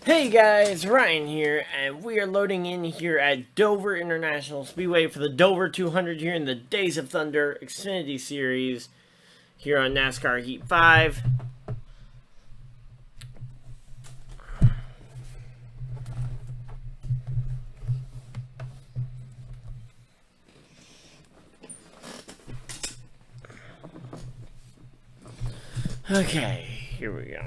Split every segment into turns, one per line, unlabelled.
Hey guys, Ryan here, and we are loading in here at Dover International Speedway for the Dover 200 here in the Days of Thunder Xfinity Series here on NASCAR Heat 5. Okay, here we go.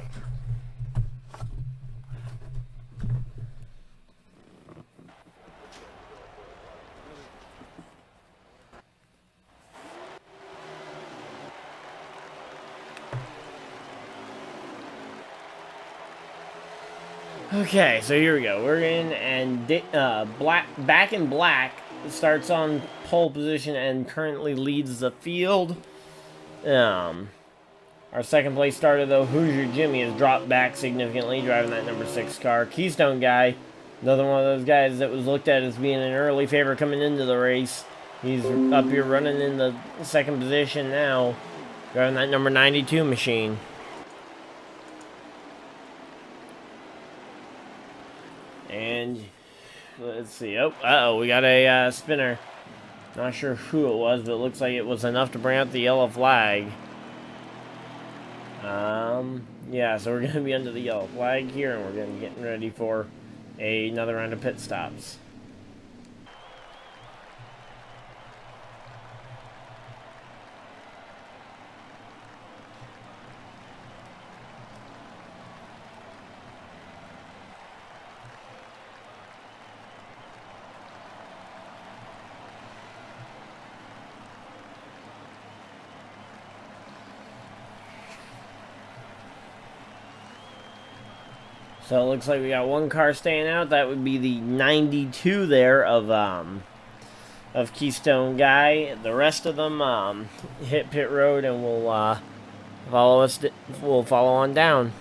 Okay, so here we go. We're in, and Back in Black starts on pole position and currently leads the field. Our second place starter, though, Hoosier Jimmy, has dropped back significantly, driving that number 6 car. Keystone Guy, another one of those guys that was looked at as being an early favorite coming into the race. He's up here running in the second position now, driving that number 92 machine. And let's see. Oh, we got a spinner. Not sure who it was, but it looks like it was enough to bring out the yellow flag. Yeah, so we're going to be under the yellow flag here, and we're going to be getting ready for another round of pit stops. So it looks like we got one car staying out. That would be the 92 there of Keystone Guy. The rest of them hit pit road and will follow us. We'll follow on down.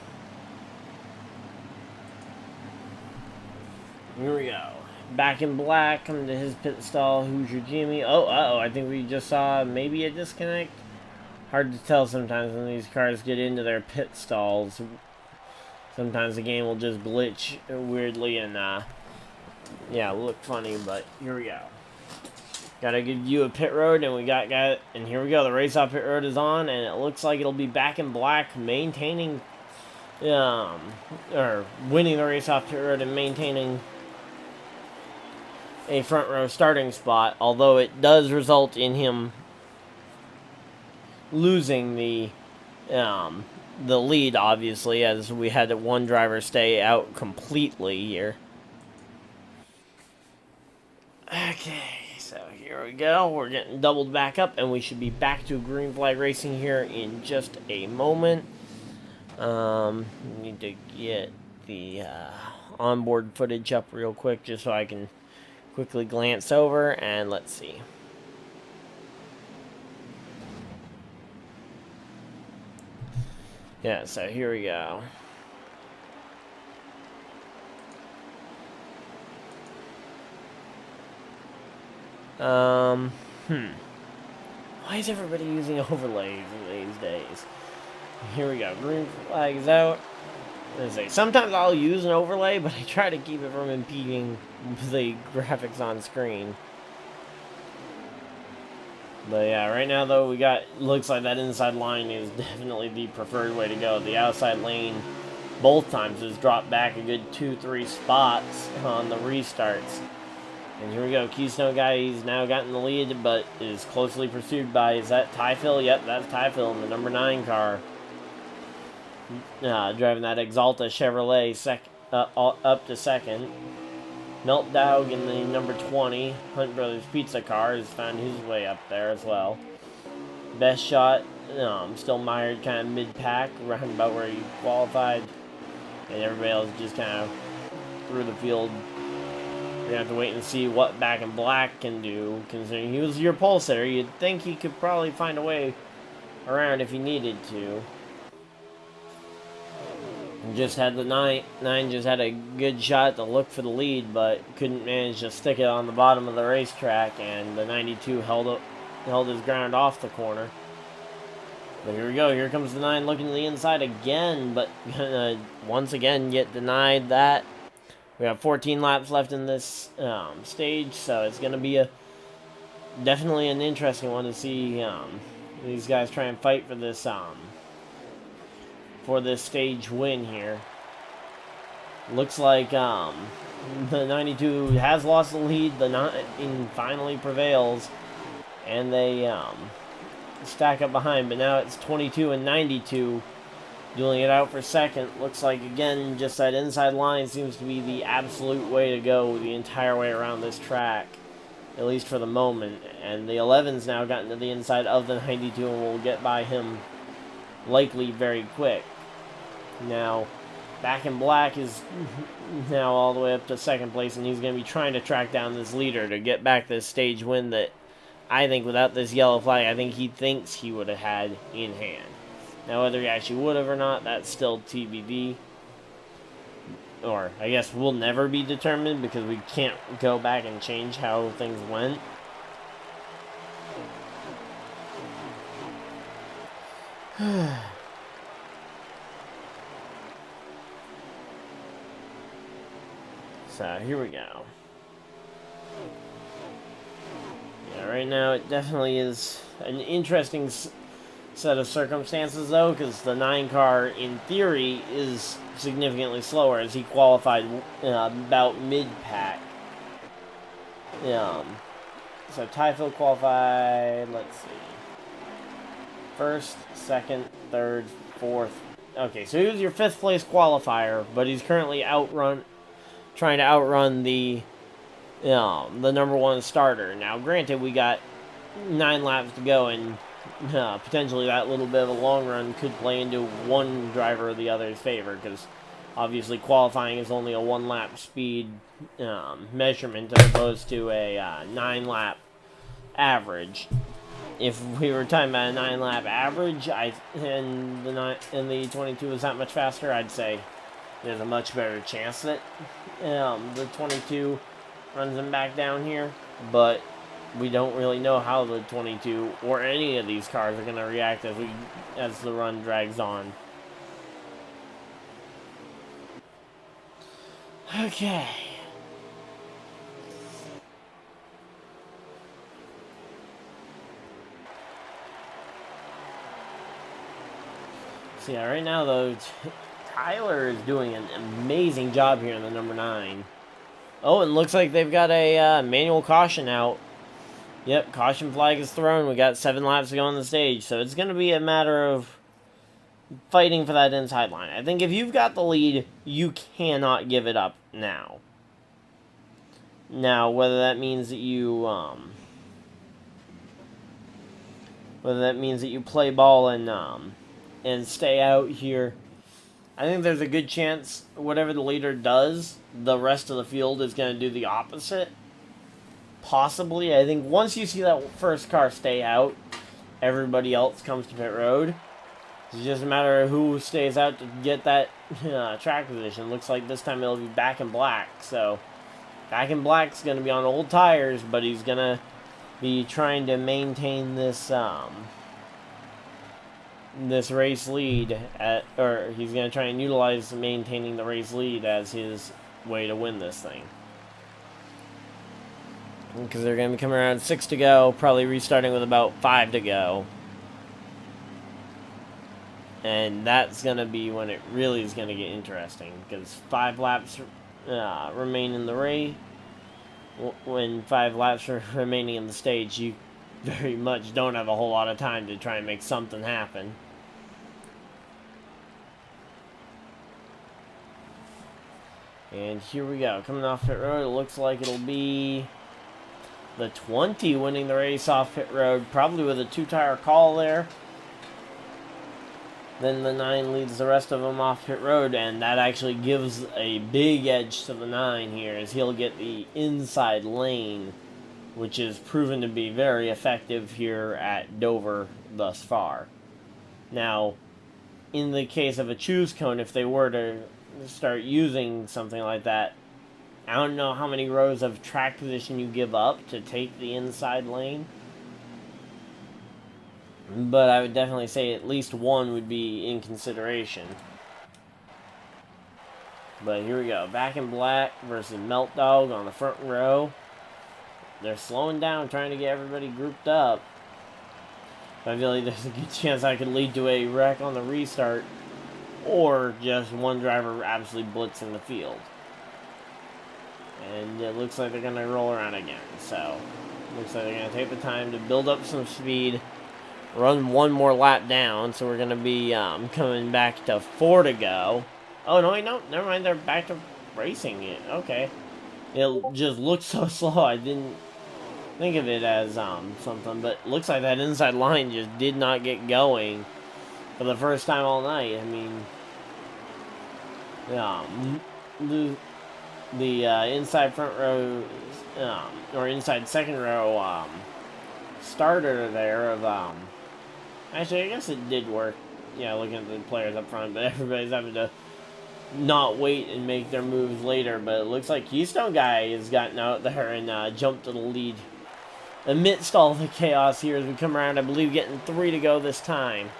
Here we go. Back in Black, coming to his pit stall. Hoosier Jimmy. Oh, I think we just saw maybe a disconnect. Hard to tell sometimes when these cars get into their pit stalls. Sometimes the game will just glitch weirdly and, yeah, look funny, but here we go. Got a good view of pit road, and and here we go. The race off pit road is on, and it looks like it'll be Back in Black maintaining, or winning the race off pit road and maintaining a front row starting spot, although it does result in him losing the lead, obviously, as we had one driver stay out completely here. Okay, so here we go. We're getting doubled back up, and we should be back to green flag racing here in just a moment. Need to get the onboard footage up real quick just so I can quickly glance over, and let's see. Yeah, so here we go. Why is everybody using overlays these days? Here we go. Green flag is out. Sometimes I'll use an overlay, but I try to keep it from impeding the graphics on screen. But yeah, right now though, looks like that inside line is definitely the preferred way to go. The outside lane, both times, has dropped back a good 2-3 spots on the restarts. And here we go, Keystone Guy, he's now gotten the lead, but is closely pursued by, is that Typhil? Yep, that's Typhil in the number 9 car. Driving that Exalta Chevrolet up to second. Meltdog in the number 20 Hunt Brothers Pizza car has found his way up there as well. Best Shot, still mired kind of mid-pack, around about where he qualified. And everybody else just kind of through the field. We're going to have to wait and see what Back in Black can do, considering he was your pole sitter. You'd think he could probably find a way around if he needed to. Just had the 9 just had a good shot to look for the lead, but couldn't manage to stick it on the bottom of the racetrack, and the 92 held his ground off the corner. But here we go. Here comes the 9 looking to the inside again, but gonna once again get denied that. We have 14 laps left in this stage, so it's going to be definitely an interesting one to see these guys try and fight for this stage win here. Looks like the 92 has lost the lead. The 9 finally prevails, and they stack up behind. But now it's 22 and 92 dueling it out for second. Looks like, again, just that inside line seems to be the absolute way to go the entire way around this track, at least for the moment. And the 11's now gotten to the inside of the 92 and will get by him likely very quick. Now, Back in Black is now all the way up to second place, and he's going to be trying to track down this leader to get back this stage win that I think without this yellow flag, I think he thinks he would have had in hand. Now, whether he actually would have or not, that's still TBD. Or, I guess, will never be determined because we can't go back and change how things went. So, here we go. Yeah, right now it definitely is an interesting set of circumstances, though, because the 9 car, in theory, is significantly slower, as he qualified about mid-pack. So Tyfield qualified, let's see, first, second, third, fourth. Okay, so he was your 5th place qualifier, but he's currently trying to outrun the number 1 starter. Now, granted, we got 9 laps to go, and potentially that little bit of a long run could play into one driver or the other's favor, because obviously qualifying is only a 1-lap speed measurement as opposed to a 9-lap average. If we were talking about a 9-lap average, and the 22 is that much faster, I'd say there's a much better chance that the 22 runs him back down here, but we don't really know how the 22 or any of these cars are going to react as the run drags on. Okay. So yeah, right now though, Tyler is doing an amazing job here in the number 9. Oh, and looks like they've got a manual caution out. Yep, caution flag is thrown. We got 7 laps to go on the stage, so it's going to be a matter of fighting for that inside line. I think if you've got the lead, you cannot give it up now. Now, whether that means that you play ball and stay out here, I think there's a good chance whatever the leader does, the rest of the field is going to do the opposite. Possibly. I think once you see that first car stay out, everybody else comes to pit road. It's just a matter of who stays out to get that track position. Looks like this time it'll be Back in Black. So, Back in Black's going to be on old tires, but he's going to be trying to maintain this this race lead, or he's going to try and utilize maintaining the race lead as his way to win this thing. Because they're going to be coming around 6 to go, probably restarting with about 5 to go. And that's going to be when it really is going to get interesting, because 5 laps remain in the race. When 5 laps are remaining in the stage, you very much don't have a whole lot of time to try and make something happen. And here we go. Coming off pit road, it looks like it'll be the 20 winning the race off pit road, probably with a 2-tire call there. Then the 9 leads the rest of them off pit road, and that actually gives a big edge to the 9 here, as he'll get the inside lane, which is proven to be very effective here at Dover thus far. Now, in the case of a choose cone, if they were to start using something like that, I don't know how many rows of track position you give up to take the inside lane. but I would definitely say at least one would be in consideration. But here we go. Back in Black versus Melt Dog on the front row. They're slowing down, trying to get everybody grouped up. I feel like there's a good chance I could lead to a wreck on the restart, or just one driver absolutely blitzing the field. And it looks like they're going to roll around again. So, looks like they're going to take the time to build up some speed, run one more lap down. So we're going to be coming back to 4 to go. Oh, no, wait, no, never mind. They're back to racing it. Okay. It just looks so slow. I didn't think of it as something, but it looks like that inside line just did not get going for the first time all night. I mean, the inside front row, or inside second row starter there of, actually, I guess it did work. Yeah, looking at the players up front, but everybody's having to not wait and make their moves later. But it looks like Keystone Guy has gotten out there and jumped to the lead amidst all the chaos here as we come around, I believe, getting 3 to go this time.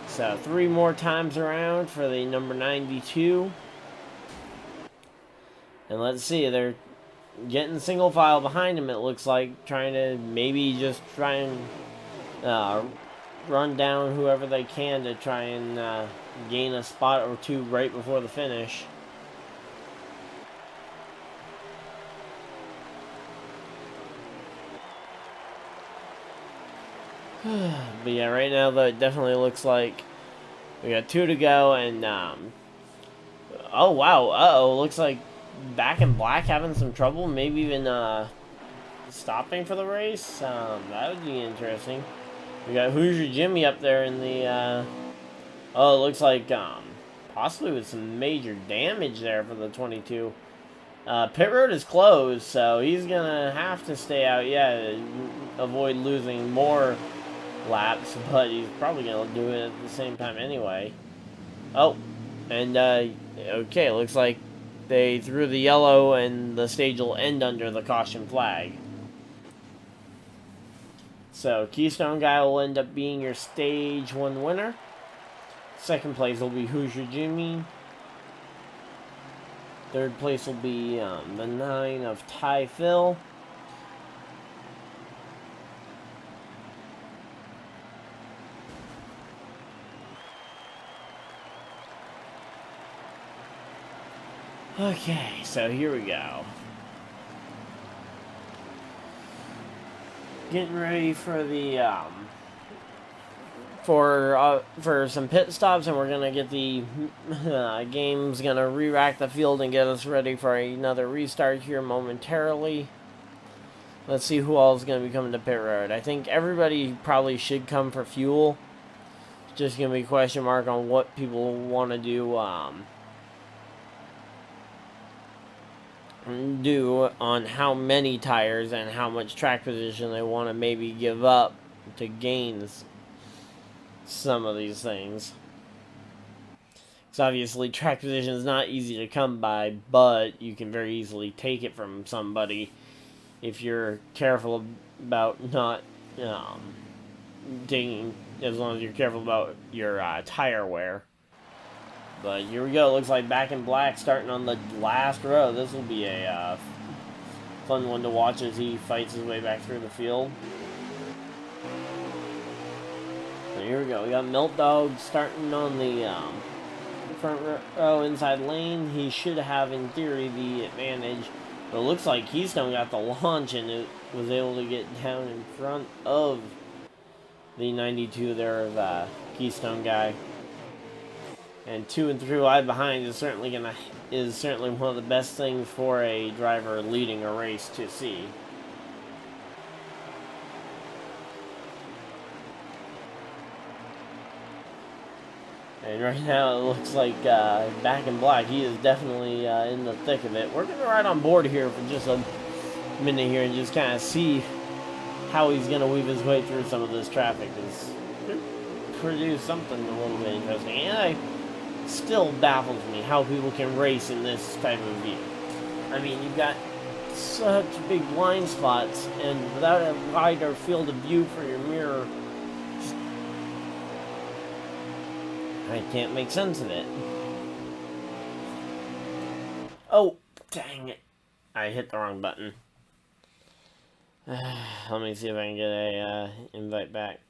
So 3 more times around for the number 92. And let's see, they're getting single file behind him, it looks like, trying to maybe just try and run down whoever they can to try and gain a spot or two right before the finish. But yeah, right now though, it definitely looks like we got 2 to go, and oh wow, looks like Back in Black having some trouble, maybe even stopping for the race. That would be interesting. We got Hoosier Jimmy up there in the oh, it looks like possibly with some major damage there for the 22. Pit road is closed, so he's gonna have to stay out, yeah, avoid losing more laps, but he's probably gonna do it at the same time anyway. Oh, and okay, looks like they threw the yellow and the stage will end under the caution flag. So Keystone Guy will end up being your stage 1 winner. Second place will be Hoosier Jimmy. Third place will be the 9 of Ty Phil. Okay, so here we go. Getting ready for the for some pit stops, and we're gonna get the game's gonna re-rack the field and get us ready for another restart here momentarily. Let's see who all is gonna be coming to pit road. I think everybody probably should come for fuel. It's just gonna be a question mark on what people want to do on how many tires and how much track position they want to maybe give up to gain some of these things. So obviously track position is not easy to come by, but you can very easily take it from somebody if you're careful about not taking, as long as you're careful about your tire wear. But here we go. Looks like Back in Black starting on the last row. This will be a fun one to watch as he fights his way back through the field. So here we go. We got Melt Dog starting on the front row inside lane. He should have, in theory, the advantage. But it looks like Keystone got the launch and it was able to get down in front of the 92 there of Keystone Guy. And 2 and 3 wide behind is certainly one of the best things for a driver leading a race to see. And right now it looks like Back in Black, he is definitely in the thick of it. We're going to ride on board here for just a minute here and just kind of see how he's going to weave his way through some of this traffic. It's produce something a little bit interesting. And still baffles me how people can race in this type of view. I mean, you've got such big blind spots, and without a wider field of view for your mirror, I can't make sense of it. Oh, dang it. I hit the wrong button. Let me see if I can get a invite back.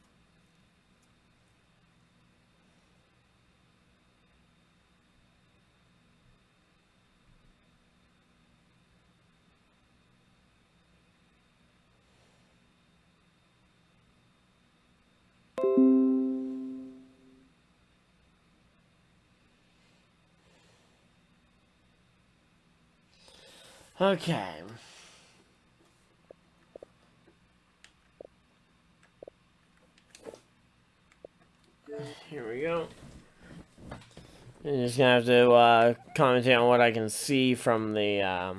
Okay. Here we go. I'm just gonna have to commentate on what I can see from the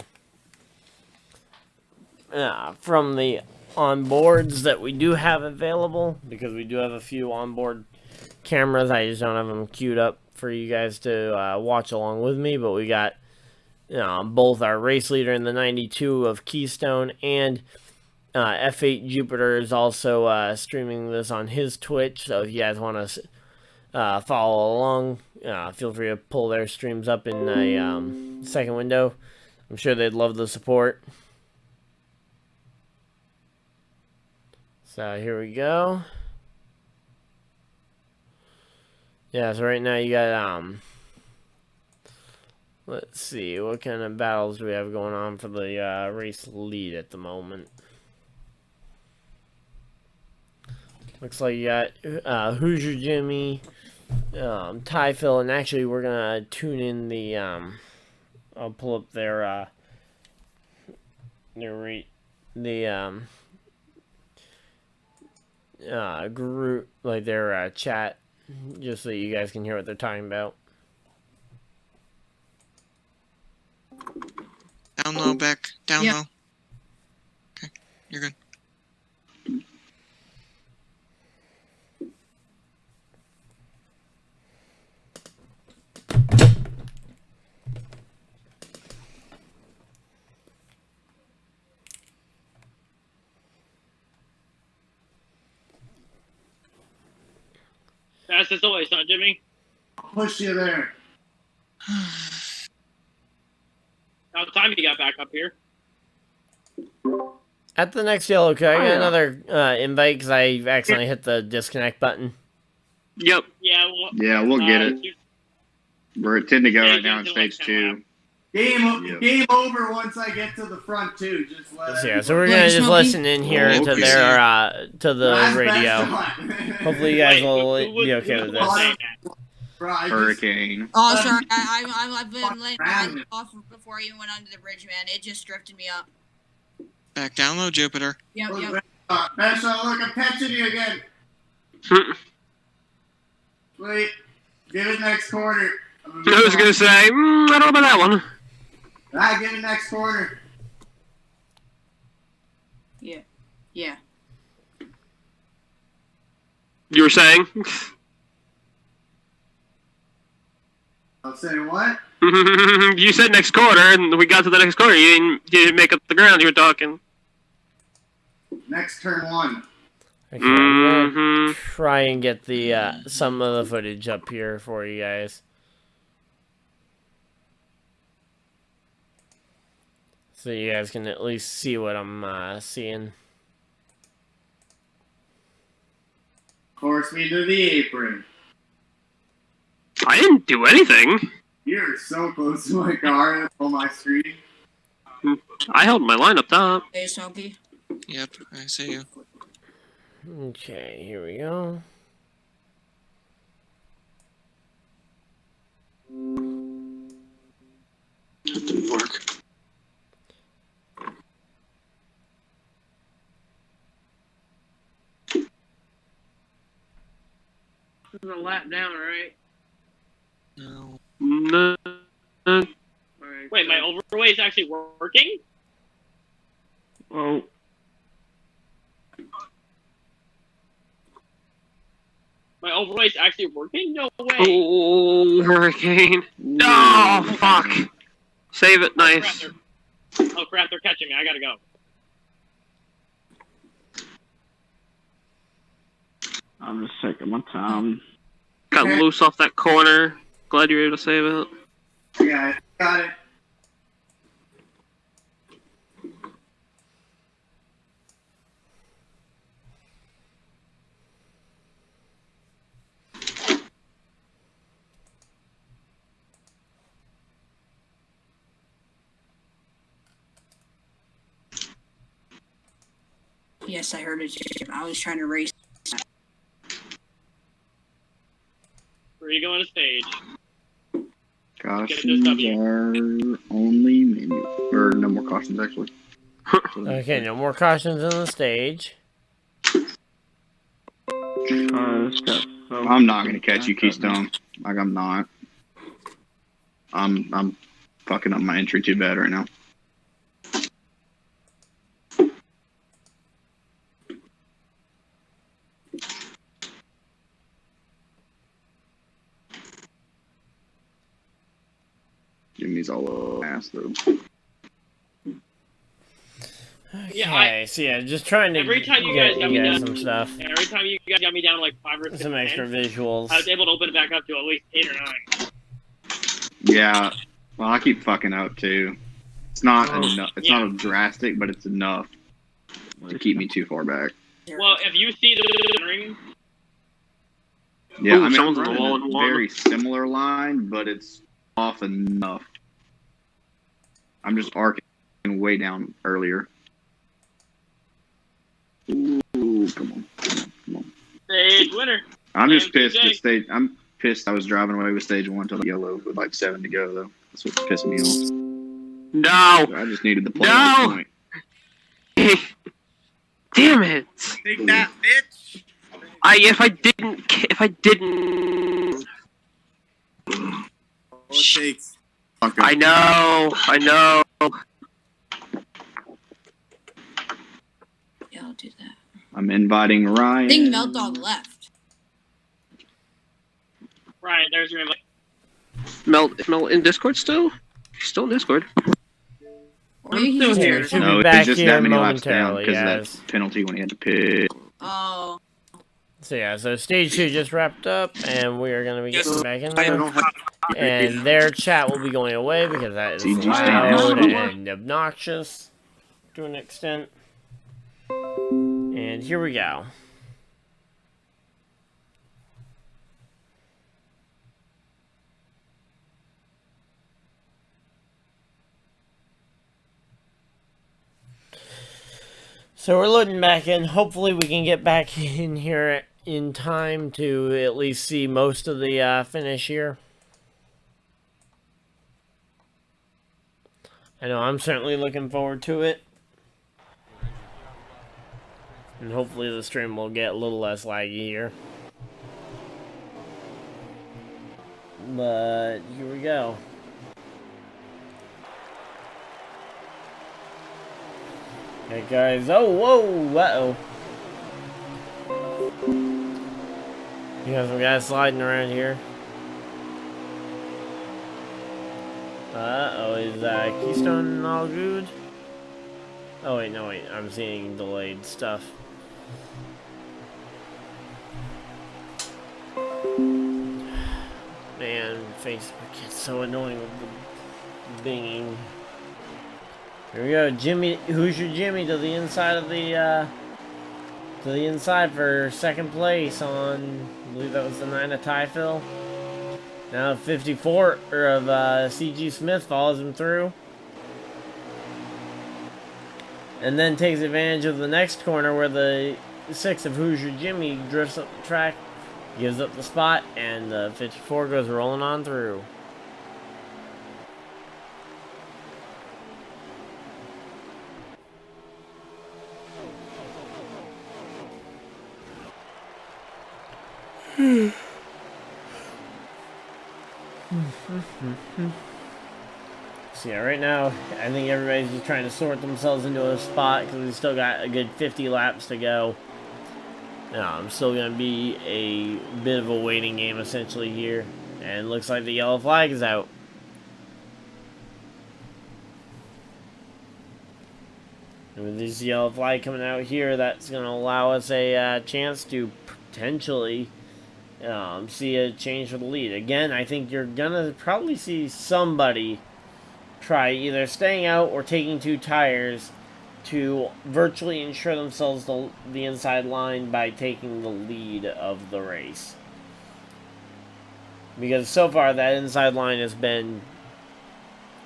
onboards that we do have available, because we do have a few onboard cameras. I just don't have them queued up for you guys to watch along with me, but we got both our race leader in the 92 of Keystone and F8 Jupiter is also streaming this on his Twitch, so if you guys want to follow along, feel free to pull their streams up in a second window. I'm sure they'd love the support. So here we go. Yeah, so right now you got let's see, what kind of battles do we have going on for the race lead at the moment? Looks like you got Hoosier Jimmy, Ty Phil, and actually we're gonna tune in the I'll pull up their group, like their chat, just so you guys can hear what they're talking about.
Down low, Beck. Down low. Okay, you're good.
Fastest always, huh, Jimmy?
I'll push you there.
About time you got back up here.
At the next yellow, could I get another invite, because I accidentally hit the disconnect button?
Yep. Yeah,
we'll get it. We're at 10 to go right now in stage 2. Game over once I get to the front too. Just let
yeah, so we're gonna just listen in here to their to the radio. Hopefully you guys will be okay with this.
Hurricane.
Oh, sorry. I've been letting off before I even went under the bridge, man. It just drifted me up.
Back down low, Jupiter.
Yep.
Bessa, look, I'm catching you again. Wait, give it next corner.
I was gonna say, I don't know about that one.
Give it next corner.
Yeah.
You were saying?
I'll say what?
You said next quarter, and we got to the next quarter. You didn't make up the ground. You were talking.
Next turn 1.
Okay, I'm gonna try and get the some of the footage up here for you guys. So you guys can at least see what I'm seeing.
Force me to the apron.
I didn't do anything.
You're so close to my car on my screen.
I held my line up top.
Hey, Smokey.
Yep, I see you.
Okay, here we go.
That didn't work. This is a lap down, right?
No.
No.
Right, wait, my overweight is actually working?
Well.
My overweight's actually working? No way.
Oh, hurricane. No, fuck. Save it, nice.
Oh crap, they're catching me. I gotta go.
I'm just taking my time.
Got loose off that corner. Glad you were able to save it.
Yeah, got it.
Yes, I heard it, Jim. I was trying to race.
Where are you going to stage?
Cautions are only menu. Or no more cautions, actually.
Okay, no more cautions on the stage.
I'm not going to catch you, Keystone. Like, I'm not. I'm fucking up my entry too bad right now. Jimmy's all over ass though.
Okay, so yeah, just trying to
Every time you
get
guys got
you
me
guys
down,
some stuff.
every time you guys got me down to like 5 or 6
Some extra
minutes,
visuals.
I was able to open it back up to at least 8 or 9.
Yeah, well, I keep fucking up too. It's not enough. It's not drastic, but it's enough to keep me too far back.
Well, if you see the ring,
Yeah,
Ooh,
I mean, I'm
someone's on the
running
wall
a
in one.
very similar line, but it's off enough. I'm just arcing way down earlier. Ooh, come on.
stage winner.
I'm just pissed
MTJ.
that stage. I'm pissed I was driving away with stage 1 till the yellow with like 7 to go, though. That's what pissed me off.
No!
I just needed the play
No!
point.
Damn it!
Take that, bitch!
If I didn't.
All it takes.
I know.
Yeah, I'll do that.
I'm inviting Ryan.
I think Meltdog left.
Right, there's your invite.
Melt in Discord still? He's still in Discord.
Or maybe he's
still
just
here.
here.
Should
No,
be back
it's just
here
that many laps down
momentarily,
because of
guys.
that penalty when he had to pit.
Oh.
So yeah, so stage 2 just wrapped up, and we are going to be getting back in
I
there.
don't have
And their chat will be going away because that is
CG
loud
stand.
and obnoxious to an extent. And here we go. So we're loading back in. Hopefully we can get back in here in time to at least see most of the finish here. I know I'm certainly looking forward to it. And hopefully the stream will get a little less laggy here. But here we go. Hey guys, oh, whoa, uh-oh. You got some guys sliding around here. Uh-oh, is Keystone all good? Oh wait, no wait, I'm seeing delayed stuff. Man, Facebook gets so annoying with the binging. Here we go, Jimmy, who's your Jimmy to the inside of the, for second place on, I believe that was the 9 of Typhil. Now 54 of CG Smith follows him through. And then takes advantage of the next corner where the 6 of Hoosier Jimmy drifts up the track, gives up the spot, and the 54 goes rolling on through. So yeah, right now, I think everybody's just trying to sort themselves into a spot because we still got a good 50 laps to go. Now, I'm still going to be a bit of a waiting game essentially here. And it looks like the yellow flag is out. And with this yellow flag coming out here, that's going to allow us a chance to potentially see a change for the lead. Again, I think you're going to probably see somebody try either staying out or taking 2 tires to virtually ensure themselves the inside line by taking the lead of the race. Because so far, that inside line has been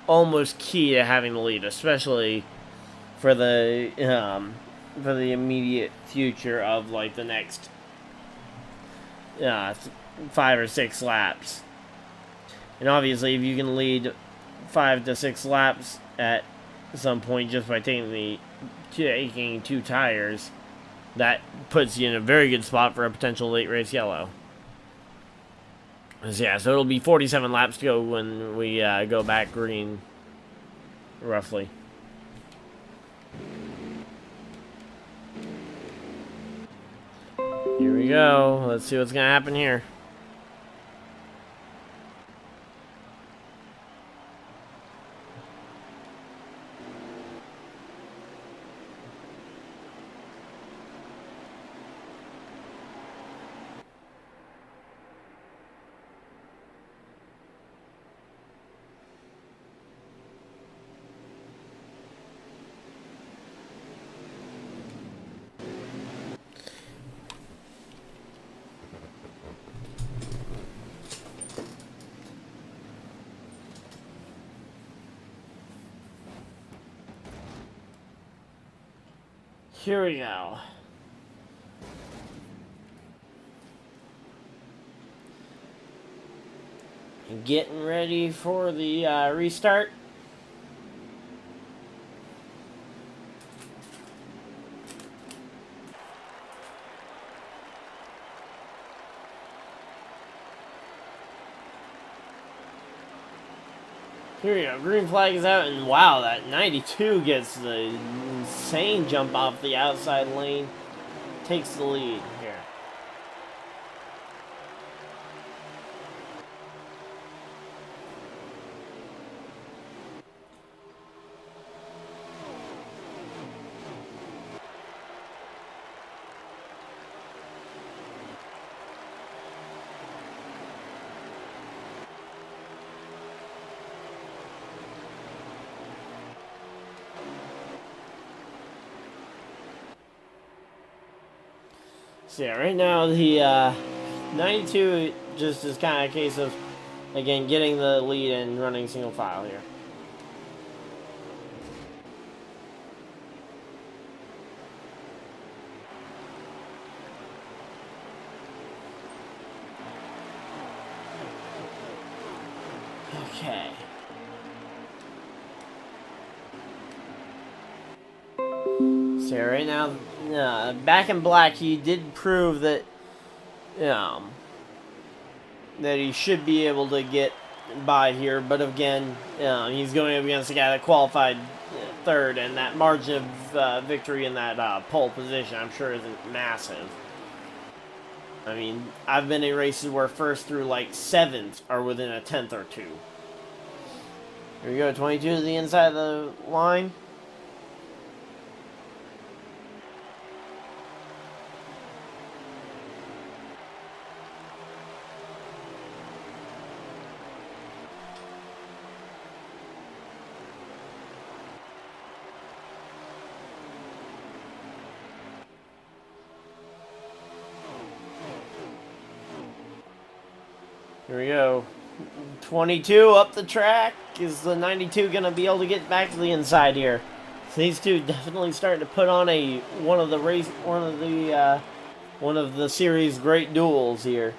almost key to having the lead, especially for the immediate future of like the next 5 or 6 laps. And obviously, if you can lead 5 to 6 laps at some point just by taking 2 tires, that puts you in a very good spot for a potential late race yellow. So yeah, so it'll be 47 laps to go when we go back green, roughly. Here we go. Let's see what's going to happen here. Here we go. Getting ready for the restart. Here we go. Green flag is out, and wow, that 92 gets the insane jump off the outside lane. Takes the lead here. So yeah, right now the 92 just is kind of a case of, again, getting the lead and running single file here. Okay. So right now, back in black, he did prove that that he should be able to get by here, but again, he's going up against a guy that qualified third, and that margin of victory in that pole position, I'm sure, isn't massive. I mean, I've been in races where first through like 7th are within a 10th or 2. Here we go, 22 to the inside of the line. Here we go. 22 up the track. Is the 92 going to be able to get back to the inside here? So these two definitely starting to put on one of the series' great duels here.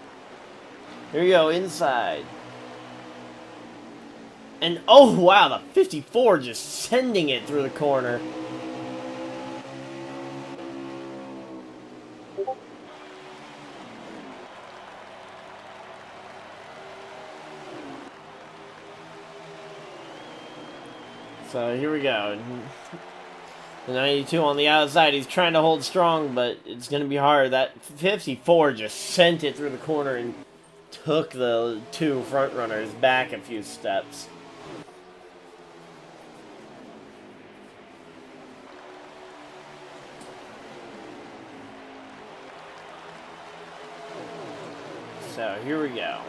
Here we go, inside. And oh wow, the 54 just sending it through the corner. So here we go. The 92 on the outside, he's trying to hold strong, but it's going to be hard. That 54 just sent it through the corner and took the 2 front runners back a few steps. so here we go.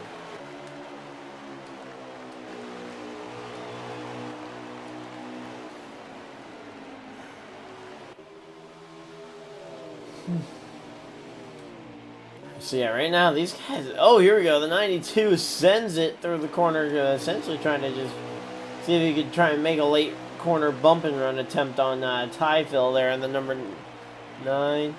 So yeah, right now these guys. Oh, here we go. The 92 sends it through the corner, essentially trying to just see if he could try and make a late corner bump and run attempt on Ty Phil there, and the number 9.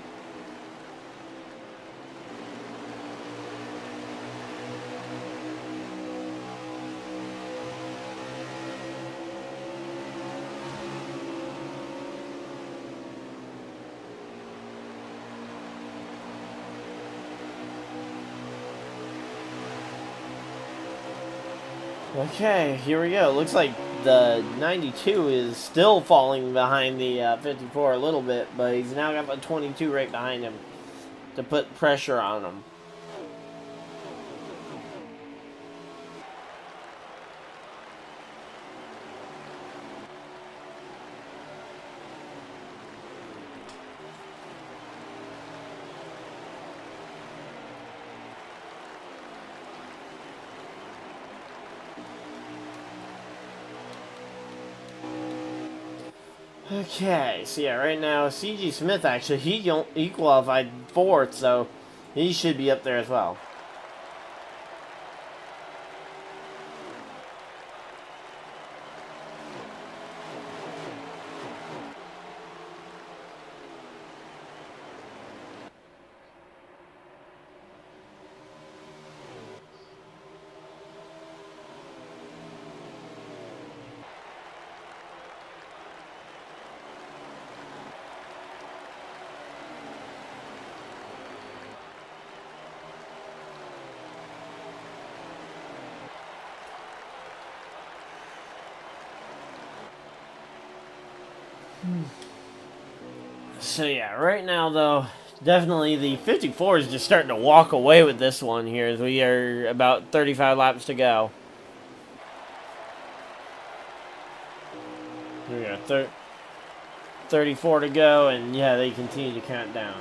Okay, here we go. Looks like the 92 is still falling behind the 54 a little bit, but he's now got the 22 right behind him to put pressure on him. Okay, so yeah, right now, C.G. Smith, actually, he qualified 4th, so he should be up there as well. So yeah, right now though, definitely the 54 is just starting to walk away with this one here as we are about 35 laps to go. Here we go, 34 to go, and yeah, they continue to count down.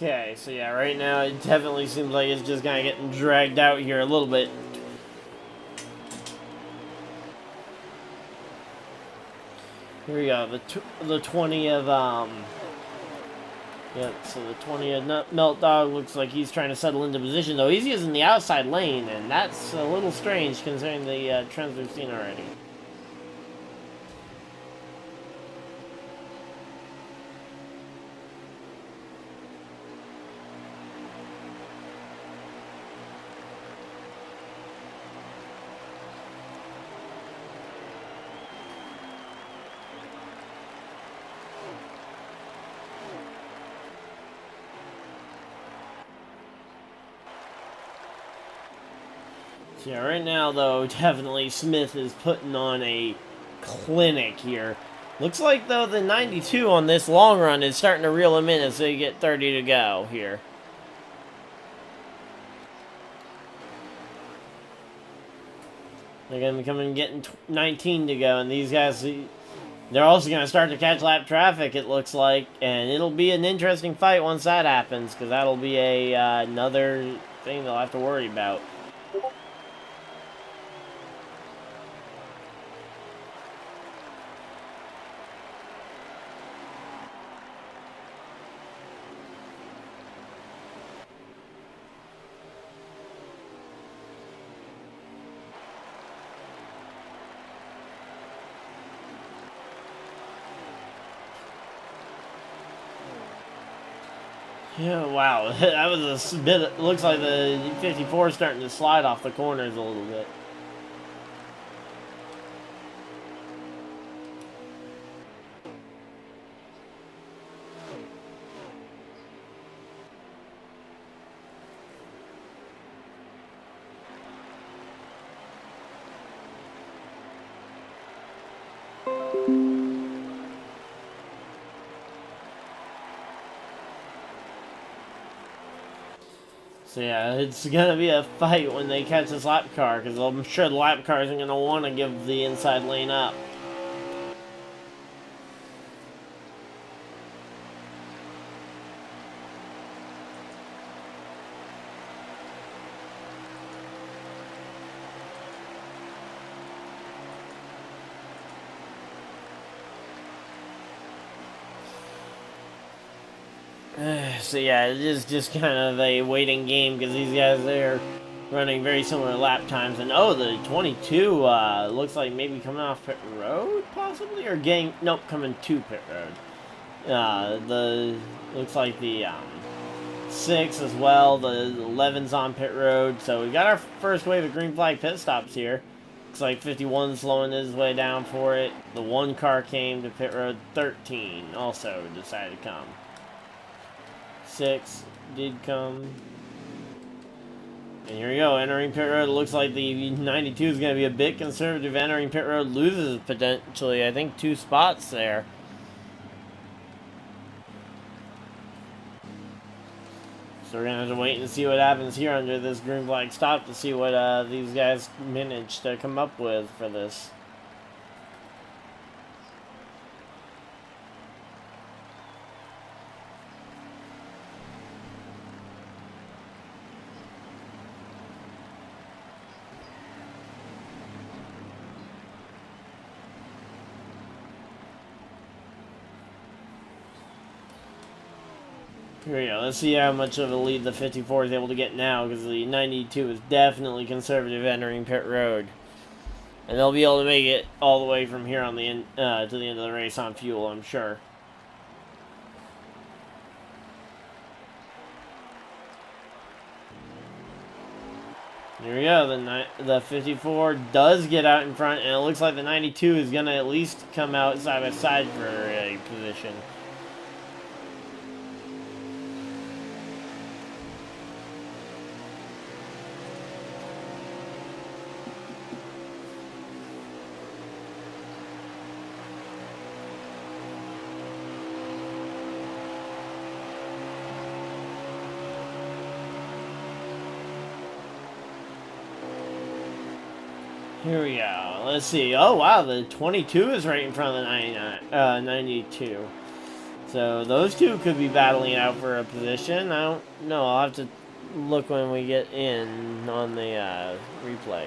Okay, so yeah, right now it definitely seems like it's just kind of getting dragged out here a little bit. Here we go, the 20 of, yep, so the 20 of Melt Dog looks like he's trying to settle into position, though he's using the outside lane, and that's a little strange considering the trends we've seen already. So yeah, right now, though, definitely Smith is putting on a clinic here. Looks like, though, the 92 on this long run is starting to reel him in as they get 30 to go here. They're going to come in getting 19 to go, and these guys, they're also going to start to catch lap traffic, it looks like, and it'll be an interesting fight once that happens, because that'll be another thing they'll have to worry about. Yeah, wow. That was a bit. Looks like the 54 is starting to slide off the corners a little bit. So yeah, it's gonna be a fight when they catch this lap car, because I'm sure the lap car isn't gonna want to give the inside lane up. So yeah, it is just kind of a waiting game because these guys are running very similar lap times. And oh, the 22 looks like maybe coming off pit road, possibly, or getting nope, coming to pit road. The looks like the 6 as well. The 11's on pit road. So we got our first wave of green flag pit stops here. Looks like 51 slowing his way down for it. The 1 car came to pit road. 13 also decided to come. 6 did come. And here we go, entering pit road. It looks like the 92 is going to be a bit conservative entering pit road. Loses potentially, I think, 2 spots there. So we're going to have to wait and see what happens here under this green flag stop to see what these guys manage to come up with for this. Here we go. Let's see how much of a lead the 54 is able to get now, because the 92 is definitely conservative entering pit road. And they'll be able to make it all the way from here on the end, to the end of the race on fuel, I'm sure. Here we go. The 54 does get out in front, and it looks like the 92 is going to at least come out side by side for a position. Here we go. Let's see. Oh, wow. The 22 is right in front of the 92. So those two could be battling out for a position. I don't know. I'll have to look when we get in on the replay.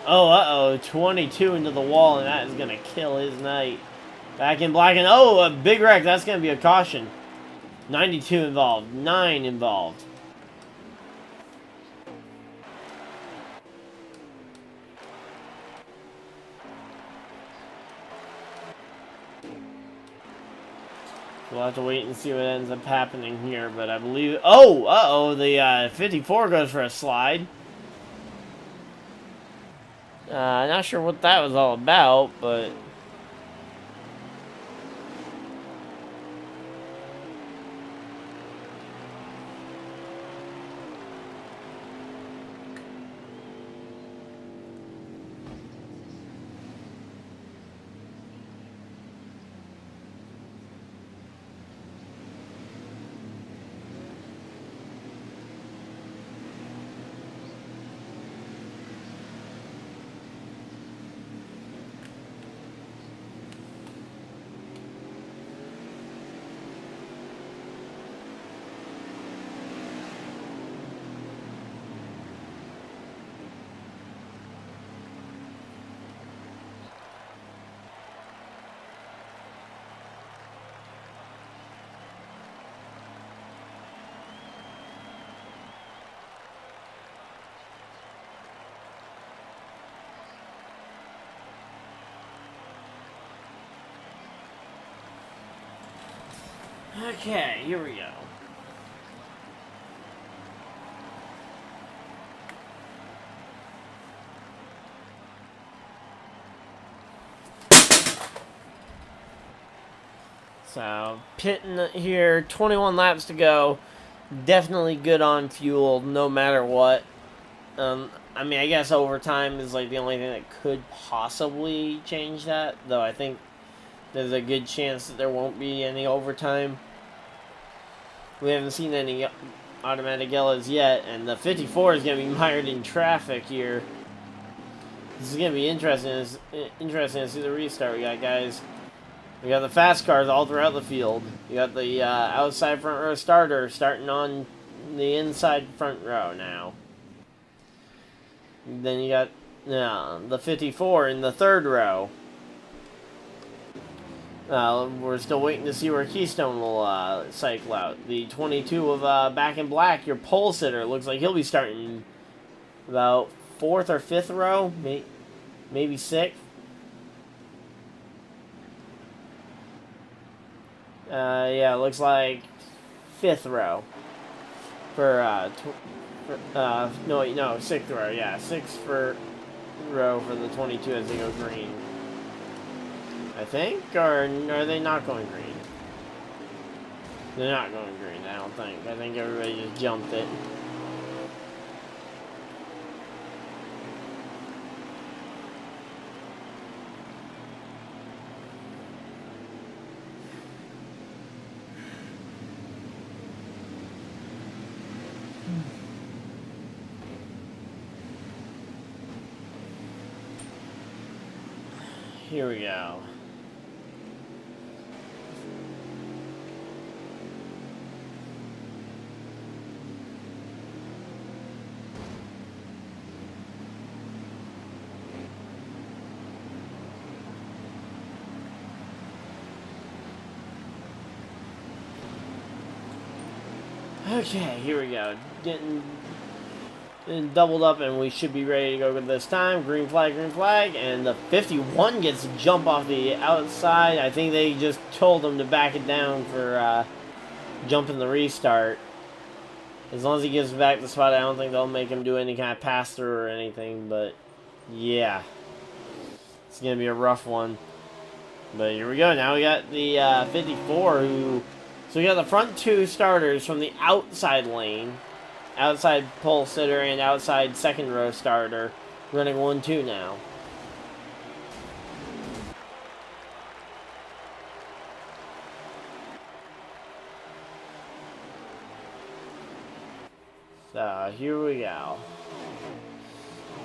Oh, uh-oh. 22 into the wall, and that is going to kill his night. Back in black, and oh, a big wreck. That's going to be a caution. 92 involved. 9 involved. We'll have to wait and see what ends up happening here, but I believe... Oh! Uh-oh! The 54 goes for a slide. Not sure what that was all about, but... Okay, here we go. So, pitting here, 21 laps to go. Definitely good on fuel, no matter what. I mean, I guess overtime is like the only thing that could possibly change that, though I think there's a good chance that there won't be any overtime. We haven't seen any automatic yellows yet, and the 54 is going to be mired in traffic here. This is going to be interesting to see the restart. We got guys, we got the fast cars all throughout the field. You got the outside front row starter starting on the inside front row now. Then you got the 54 in the third row. We're still waiting to see where Keystone will cycle out. The 22 of Back in Black, your pole sitter, looks like he'll be starting about 4th or 5th row, maybe 6th. Yeah, it looks like 5th row for no, 6th row. Yeah, 6th row for the 22 as they go green. I think, or are they not going green? They're not going green, I don't think. I think everybody just jumped it. Here we go. Okay, here we go. Getting doubled up, and we should be ready to go this time. Green flag, and the 51 gets a jump off the outside. I think they just told them to back it down for jumping the restart. As long as he gives back the spot, I don't think they'll make him do any kind of pass-through or anything, but yeah. It's going to be a rough one. But here we go. Now we got the 54 who... So we got the front 2 starters from the outside lane. Outside pole sitter and outside second row starter. Running 1-2 now. So here we go.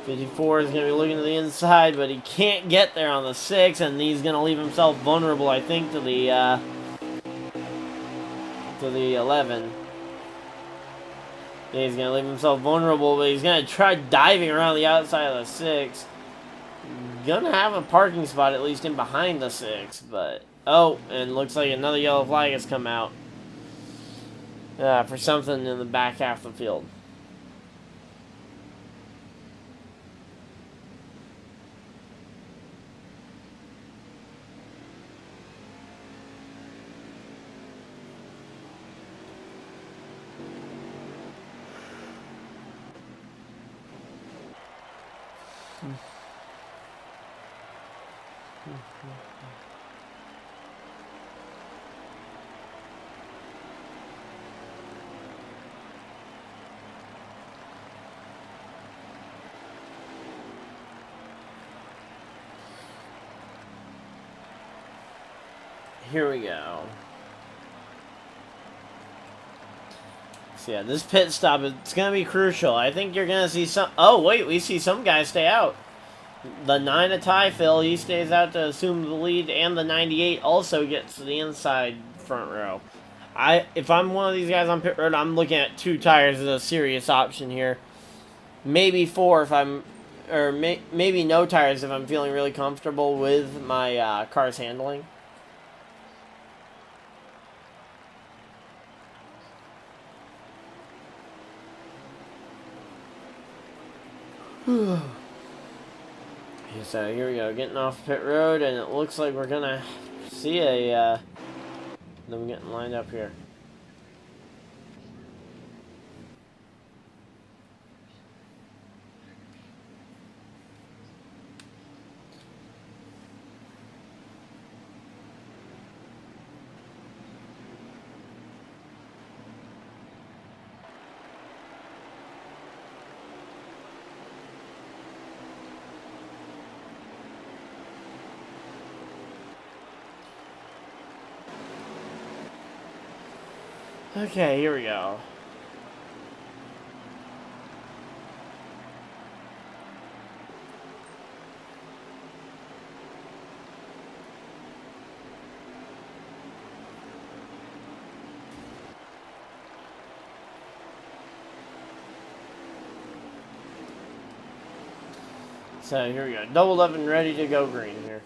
54 is going to be looking to the inside, but he can't get there on the 6, and he's going to leave himself vulnerable, I think, to the 11. He's going to leave himself vulnerable, but he's going to try diving around the outside of the 6. Going to have a parking spot at least in behind the 6, but... Oh, and looks like another yellow flag has come out. For something in the back half of the field. Here we go. So yeah, this pit stop, it's going to be crucial. I think you're going to see some... Oh, wait, we see some guys stay out. The 9 of Ty Phil, he stays out to assume the lead, and the 98 also gets to the inside front row. If I'm one of these guys on pit road, I'm looking at 2 tires as a serious option here. Maybe 4 if I'm... Or maybe no tires if I'm feeling really comfortable with my car's handling. So here we go, getting off pit road, and it looks like we're gonna see them getting lined up here. Okay, here we go. So here we go. Doubled up and ready to go green here.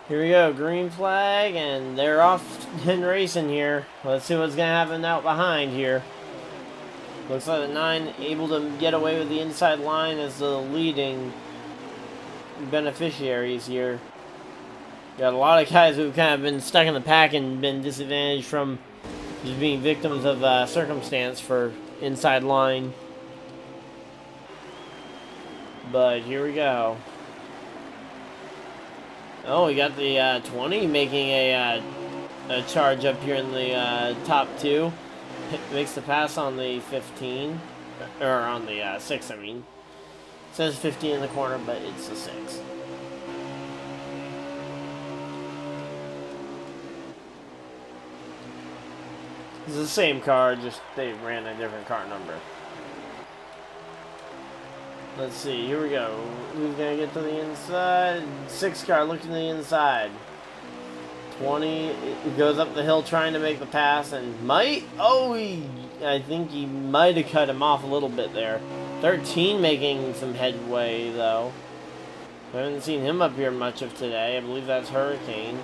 Here we go, green flag, and they're off and racing here. Let's see what's going to happen out behind here. Looks like the 9 able to get away with the inside line as the leading beneficiaries here. Got a lot of guys who've kind of been stuck in the pack and been disadvantaged from just being victims of circumstance for inside line. But here we go. Oh, we got the 20 making a charge up here in the top 2. Makes the pass on the 15, or on the 6, I mean. It says 15 in the corner, but it's the 6. It's the same car, just they ran a different car number. Let's see, here we go. Who's gonna get to the inside? 6 car, look to the inside. 20, it goes up the hill trying to make the pass and might, I think he might have cut him off a little bit there. 13 making some headway though. I haven't seen him up here much of today. I believe that's Hurricane.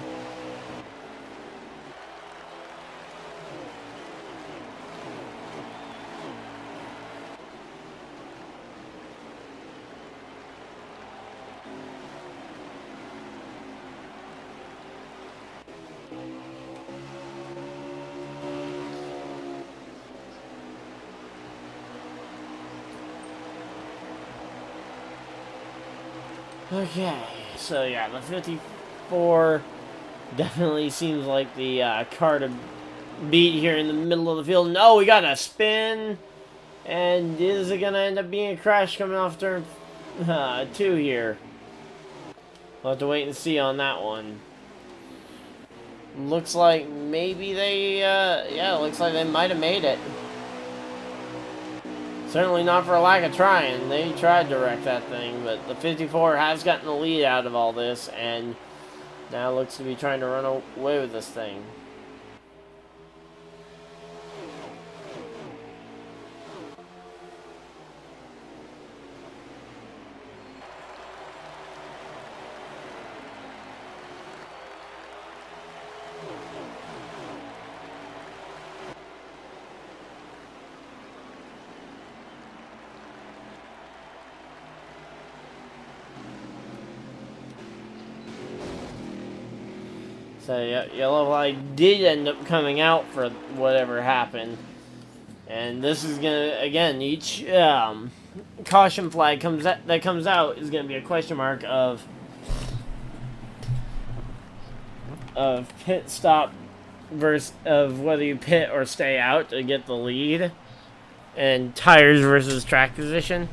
Okay, so yeah, the 54 definitely seems like the car to beat here in the middle of the field. No, we got a spin, and is it gonna end up being a crash coming off turn 2 here? We'll have to wait and see on that one. Looks like maybe they, yeah, looks like they might have made it. Certainly not for a lack of trying. They tried to wreck that thing, but the 54 has gotten the lead out of all this, and now looks to be trying to run away with this thing. So yellow flag did end up coming out for whatever happened, and this is gonna again each caution flag that comes out is gonna be a question mark of pit stop versus of whether you pit or stay out to get the lead, and tires versus track position.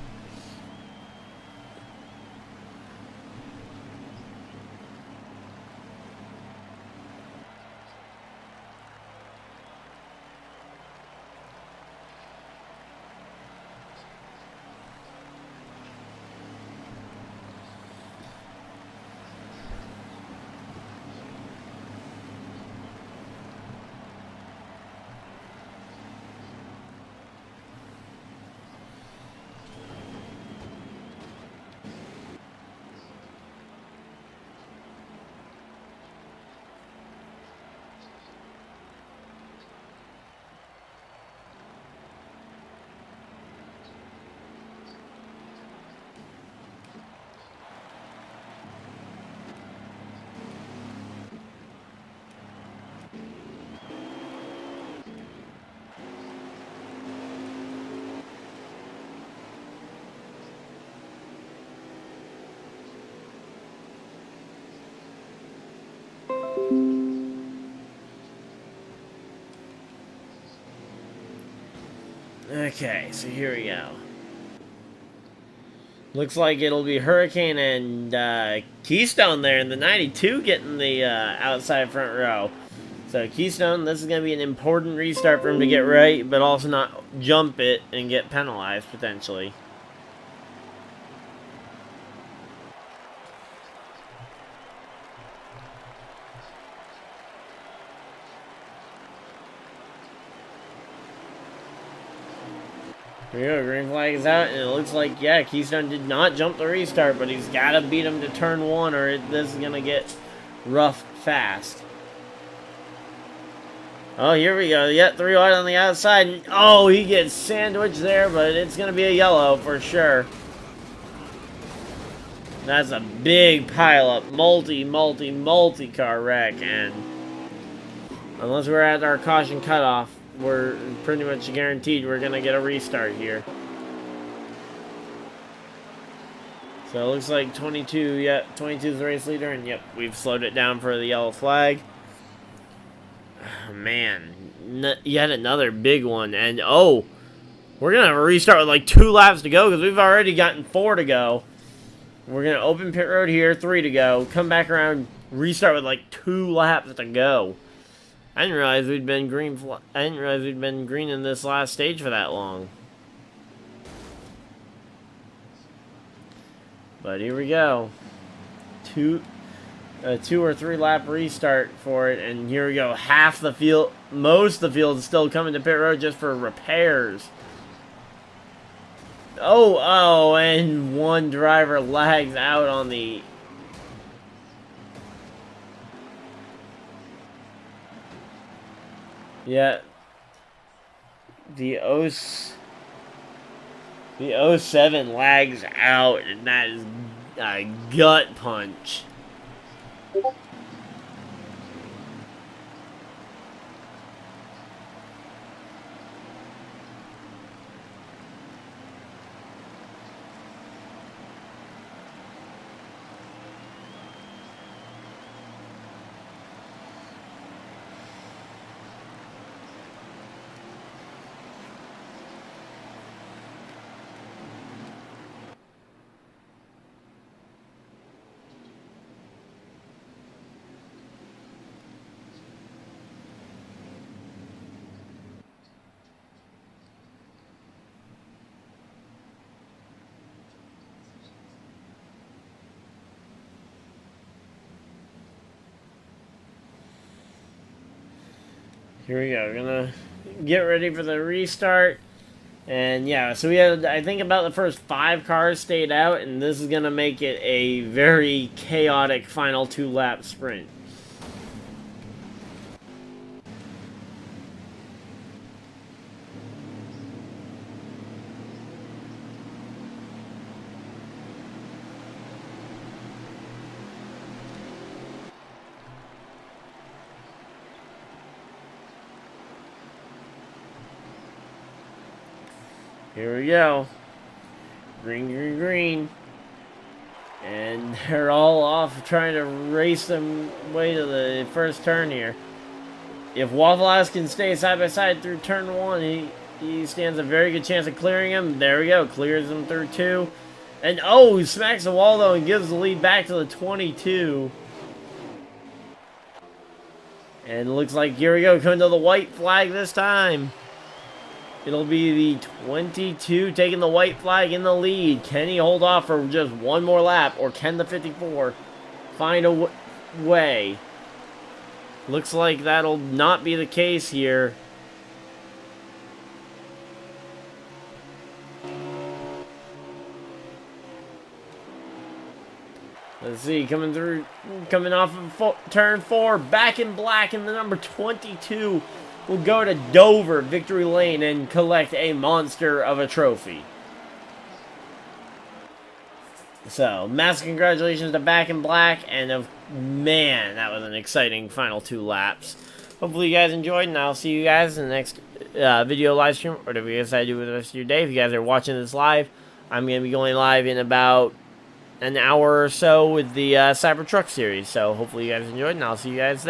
Okay, so here we go. Looks like it'll be Hurricane and Keystone there in the 92 getting the outside front row. So Keystone, this is going to be an important restart for him to get right, but also not jump it and get penalized potentially. Here we go, green flag is out, and it looks like, yeah, Keystone did not jump the restart, but he's got to beat him to turn one, or this is going to get rough fast. Oh, here we go. Yep, 3 wide on the outside. And, oh, he gets sandwiched there, but it's going to be a yellow for sure. That's a big pileup. Multi-car wreck, and unless we're at our caution cutoff, we're pretty much guaranteed we're going to get a restart here. So it looks like 22, yep, 22 is the race leader, and yep, we've slowed it down for the yellow flag. Oh, man, yet another big one, and oh, we're going to have a restart with like 2 laps to go because we've already gotten 4 to go. We're going to open pit road here, 3 to go, come back around, restart with like 2 laps to go. I didn't realize we'd been green. I didn't realize we'd been green in this last stage for that long. But here we go. 2 or 3 lap restart for it, and here we go. Half the field, most of the field is still coming to pit road just for repairs. Oh, and one driver lags out on the. Yeah. The 07 lags out, and that is a gut punch. Here we go. We're gonna get ready for the restart. And yeah, so we had, I think about the first 5 cars stayed out, and this is gonna make it a very chaotic final 2-lap sprint. Here we go. Green, green, green. And they're all off trying to race them way to the first turn here. If Waffle House can stay side by side through turn 1, he stands a very good chance of clearing him. There we go. Clears him through 2. And oh, he smacks the wall though and gives the lead back to the 22. And it looks like here we go. Coming to the white flag this time. It'll be the 22 taking the white flag in the lead. Can he hold off for just one more lap, or can the 54 find a way? Looks like that'll not be the case here. Let's see, coming off of turn 4, back in black in the number 22. We'll go to Dover Victory Lane and collect a monster of a trophy. So, massive congratulations to Back in Black, and man, that was an exciting final 2 laps. Hopefully you guys enjoyed, and I'll see you guys in the next video live stream, or whatever you decide to do with the rest of your day. If you guys are watching this live, I'm going to be going live in about an hour or so with the Cybertruck series. So, hopefully you guys enjoyed, and I'll see you guys then.